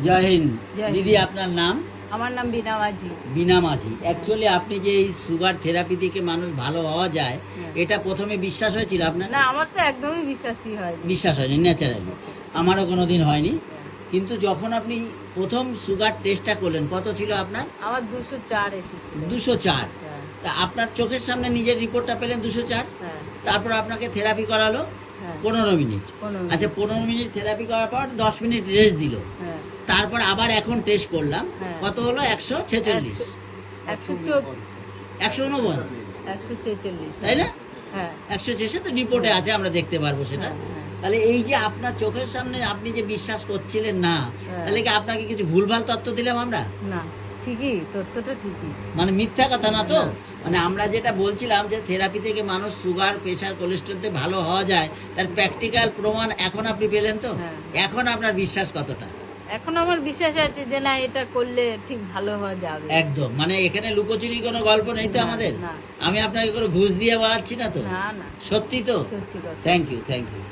জয় হিন্দ। জয় হিন্দ। দিদি আপনার নাম? আমার নাম বিনা মাঝি। বিনা মাঝি। অ্যাকচুয়ালি আপনি যে এই সুগার থেরাপি থেকে মানুষ ভালো হওয়া যায়, এটা প্রথমে বিশ্বাস হয়েছিল আপনার? না, আমার তো একদমই বিশ্বাসই হয়নি। বিশ্বাস হয়নি, ন্যাচারালি। আমারও কোনোদিন হয়নি। কিন্তু যখন আপনি প্রথম সুগার টেস্টটা করলেন, কত ছিল আপনার? আমার 204 এসেছিল। 204। হ্যাঁ, তা আপনার চোখের সামনে নিজের রিপোর্টটা পেলেন 204। হ্যাঁ, তারপর আপনাকে থেরাপি করালো হ্যাঁ। 15 মিনিট। 15 আচ্ছা, 15 মিনিট থেরাপি করার পর 10 মিনিট রেস্ট দিল। হ্যাঁ, তারপর আবার এখন টেস্ট করলাম, হ্যাঁ। কত হলো? 146, 149, 146। তাই না? হ্যাঁ, 146 তো রিপোর্টে আছে, আমরা দেখতে পারবো সেটা। হ্যাঁ, হ্যাঁ। তাহলে এই যে আপনার চোখের সামনে আপনি যে বিশ্বাস করছিলেন না, হ্যাঁ। তাহলে কি আপনাকে কিছু ভুলভাল তথ্য দিলাম আমরা? না, ঠিকই, তথ্যটা ঠিকই। মানে মিথ্যা কথা না তো? না। মানে আমরা যেটা বলছিলাম যে থেরাপি থেকে মানুষ সুগার, প্রেশার, কোলেস্ট্রলতে ভালো হওয়া যায়, তার প্র্যাকটিক্যাল প্রমাণ এখন আপনি পেলেন তো? হ্যাঁ। এখন আপনার বিশ্বাস কতটা? এখন আমার বিশ্বাস আছে যে না, এটা করলে ঠিক ভালো হওয়া যাবে। একদম। মানে এখানে লুকোচুরি কোনো গল্প নেই তো না, আমাদের? না। আমি আপনাকে কোনো ঘুষ দিয়ে বাড়াচ্ছি না তো? না, না, সত্যি তো? সত্যি কথা। Thank you, thank you.